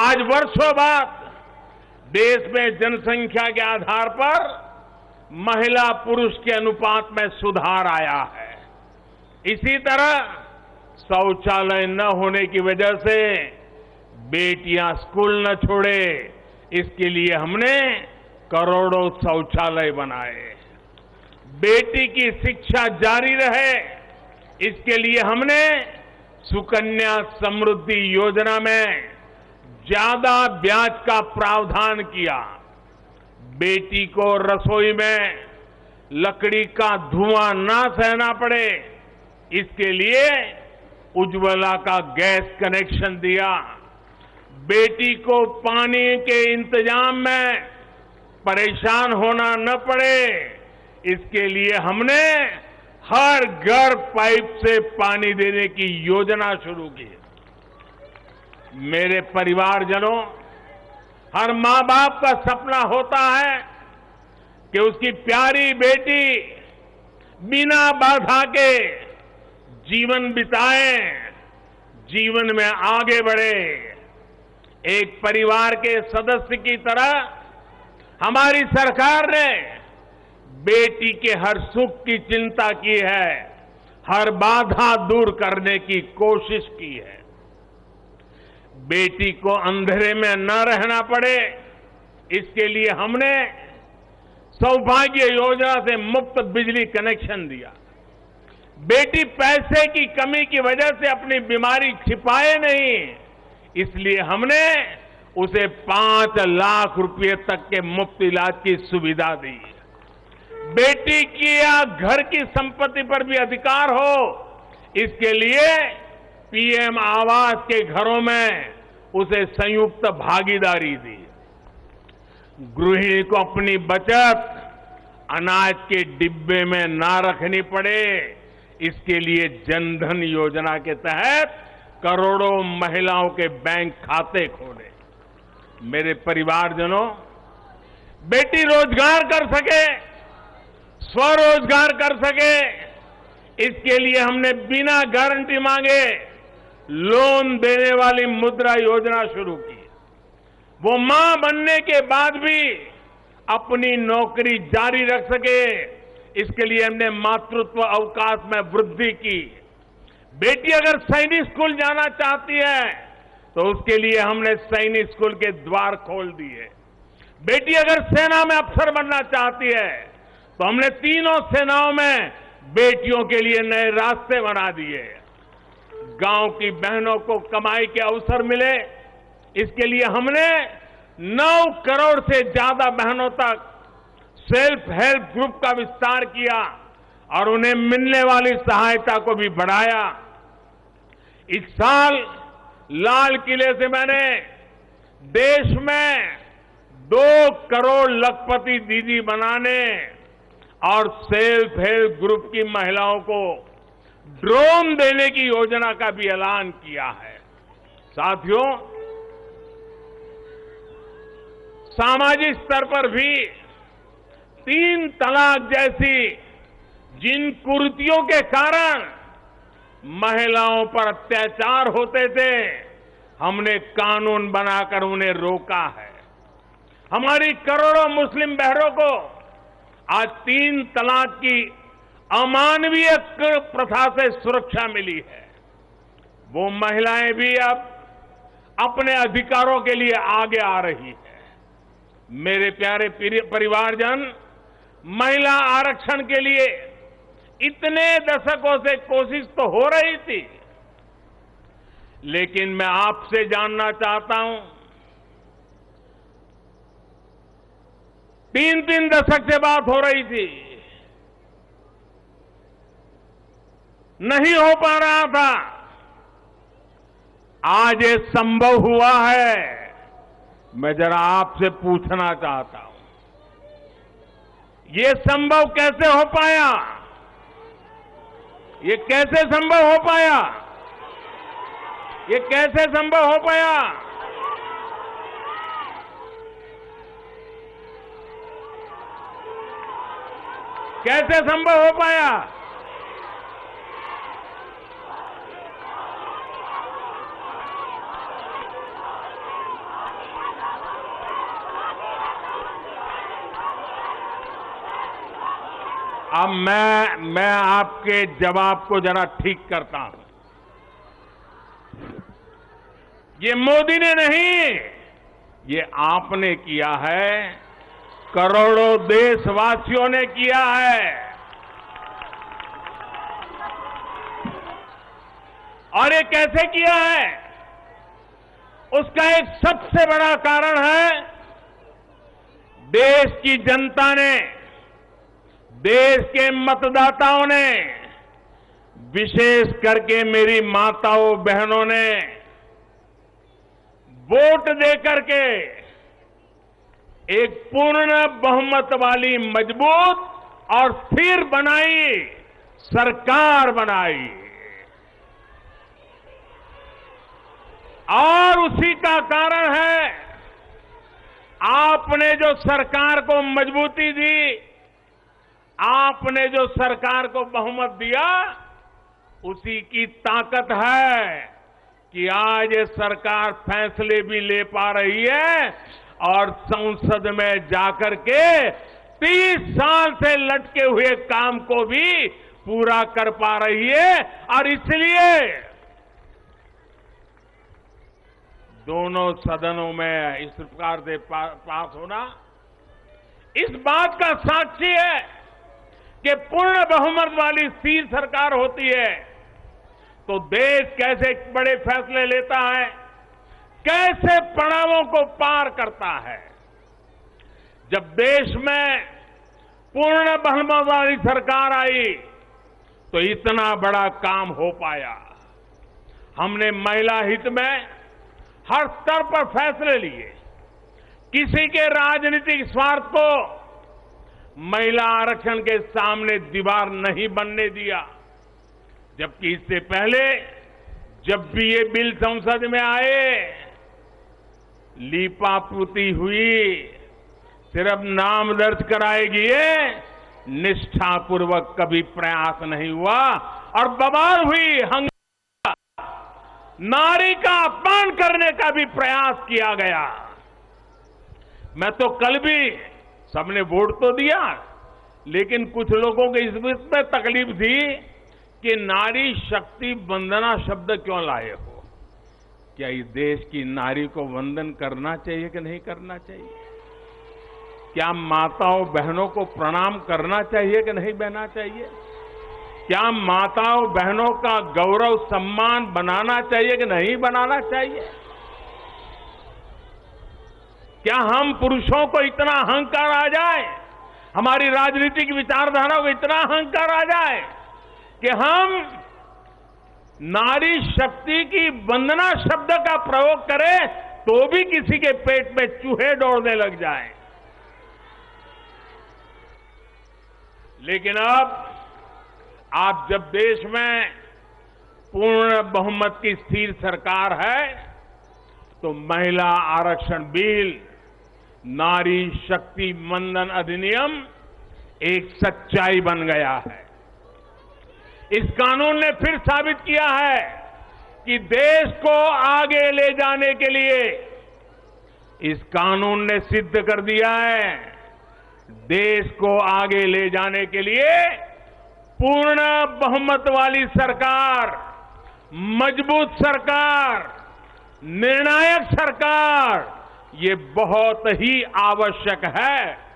आज वर्षों बाद देश में जनसंख्या के आधार पर महिला पुरुष के अनुपात में सुधार आया है। इसी तरह शौचालय न होने की वजह से बेटियां स्कूल न छोड़े, इसके लिए हमने करोड़ों शौचालय बनाए। बेटी की शिक्षा जारी रहे, इसके लिए हमने सुकन्या समृद्धि योजना में ज्यादा ब्याज का प्रावधान किया। बेटी को रसोई में लकड़ी का धुआं ना सहना पड़े, इसके लिए उज्ज्वला का गैस कनेक्शन दिया। बेटी को पानी के इंतजाम में परेशान होना न पड़े, इसके लिए हमने हर घर पाइप से पानी देने की योजना शुरू की। मेरे परिवारजनों, हर मां बाप का सपना होता है कि उसकी प्यारी बेटी बिना बाधा के जीवन बिताए, जीवन में आगे बढ़े। एक परिवार के सदस्य की तरह हमारी सरकार ने बेटी के हर सुख की चिंता की है, हर बाधा दूर करने की कोशिश की है। बेटी को अंधेरे में न रहना पड़े, इसके लिए हमने सौभाग्य योजना से मुफ्त बिजली कनेक्शन दिया। बेटी पैसे की कमी की वजह से अपनी बीमारी छिपाए नहीं, इसलिए हमने उसे 5 लाख रुपए तक के मुफ्त इलाज की सुविधा दी। बेटी की या घर की संपत्ति पर भी अधिकार हो, इसके लिए पीएम आवास के घरों में उसे संयुक्त भागीदारी दी। गृहिणी को अपनी बचत अनाज के डिब्बे में ना रखनी पड़े, इसके लिए जनधन योजना के तहत करोड़ों महिलाओं के बैंक खाते खोले। मेरे परिवारजनों, बेटी रोजगार कर सके, स्वरोजगार कर सके, इसके लिए हमने बिना गारंटी मांगे लोन देने वाली मुद्रा योजना शुरू की। वो मां बनने के बाद भी अपनी नौकरी जारी रख सके, इसके लिए हमने मातृत्व अवकाश में वृद्धि की। बेटी अगर सैनिक स्कूल जाना चाहती है तो उसके लिए हमने सैनिक स्कूल के द्वार खोल दिए। बेटी अगर सेना में अफसर बनना चाहती है तो हमने तीनों सेनाओं में बेटियों के लिए नए रास्ते बना दिए। गांव की बहनों को कमाई के अवसर मिले, इसके लिए हमने 9 करोड़ से ज्यादा बहनों तक सेल्फ हेल्प ग्रुप का विस्तार किया और उन्हें मिलने वाली सहायता को भी बढ़ाया। इस साल लाल किले से मैंने देश में 2 करोड़ लखपति दीदी बनाने और सेल्फ हेल्प ग्रुप की महिलाओं को ड्रोन देने की योजना का भी ऐलान किया है। साथियों, सामाजिक स्तर पर भी 3 तलाक जैसी जिन कुरीतियों के कारण महिलाओं पर अत्याचार होते थे, हमने कानून बनाकर उन्हें रोका है। हमारी करोड़ों मुस्लिम बहनों को आज 3 तलाक की अमानवीय प्रथा से सुरक्षा मिली है। वो महिलाएं भी अब अपने अधिकारों के लिए आगे आ रही है। मेरे प्यारे परिवारजन, महिला आरक्षण के लिए इतने दशकों से कोशिश तो हो रही थी, लेकिन मैं आपसे जानना चाहता हूं, 3 दशक से बात हो रही थी, नहीं हो पा रहा था। आज ये संभव हुआ है। मैं जरा आपसे पूछना चाहता हूं, ये संभव कैसे हो पाया? ये कैसे संभव हो पाया? ये कैसे संभव हो पाया? कैसे संभव हो पाया? अब मैं आपके जवाब को जरा ठीक करता हूं। ये मोदी ने नहीं, ये आपने किया है, करोड़ों देशवासियों ने किया है। और ये कैसे किया है, उसका एक सबसे बड़ा कारण है, देश की जनता ने, देश के मतदाताओं ने, विशेष करके मेरी माताओं बहनों ने वोट देकर के एक पूर्ण बहुमत वाली मजबूत और स्थिर बनाई सरकार बनाई। और उसी का कारण है, आपने जो सरकार को मजबूती दी, आपने जो सरकार को बहुमत दिया, उसी की ताकत है कि आज ये सरकार फैसले भी ले पा रही है और संसद में जाकर के 30 साल से लटके हुए काम को भी पूरा कर पा रही है। और इसलिए दोनों सदनों में इस प्रकार से पास होना इस बात का साक्षी है कि पूर्ण बहुमत वाली स्थिर सरकार होती है तो देश कैसे बड़े फैसले लेता है, कैसे पड़ावों को पार करता है। जब देश में पूर्ण बहुमत वाली सरकार आई तो इतना बड़ा काम हो पाया। हमने महिला हित में हर स्तर पर फैसले लिए, किसी के राजनीतिक स्वार्थ को महिला आरक्षण के सामने दीवार नहीं बनने दिया। जबकि इससे पहले जब भी ये बिल संसद में आए, लीपापोती हुई, सिर्फ नाम दर्ज कराएगी, ये निष्ठापूर्वक कभी प्रयास नहीं हुआ और बवाल हुई, हंगामा, नारी का अपमान करने का भी प्रयास किया गया। मैं तो कल भी, सबने वोट तो दिया, लेकिन कुछ लोगों को इस में तकलीफ थी कि नारी शक्ति वंदना शब्द क्यों लाए हो। क्या इस देश की नारी को वंदन करना चाहिए कि नहीं करना चाहिए? क्या माताओं बहनों को प्रणाम करना चाहिए कि नहीं बहना चाहिए? क्या माताओं बहनों का गौरव सम्मान बनाना चाहिए कि नहीं बनाना चाहिए? क्या हम पुरुषों को इतना अहंकार आ जाए, हमारी राजनीतिक विचारधारा को इतना अहंकार आ जाए कि हम नारी शक्ति की वंदना शब्द का प्रयोग करें तो भी किसी के पेट में चूहे दौड़ने लग जाएं? लेकिन अब आप जब देश में पूर्ण बहुमत की स्थिर सरकार है तो महिला आरक्षण बिल, नारी शक्ति वंदन अधिनियम एक सच्चाई बन गया है। इस कानून ने फिर साबित किया है कि देश को आगे ले जाने के लिए, इस कानून ने सिद्ध कर दिया है, देश को आगे ले जाने के लिए पूर्ण बहुमत वाली सरकार, मजबूत सरकार, निर्णायक सरकार, ये बहुत ही आवश्यक है।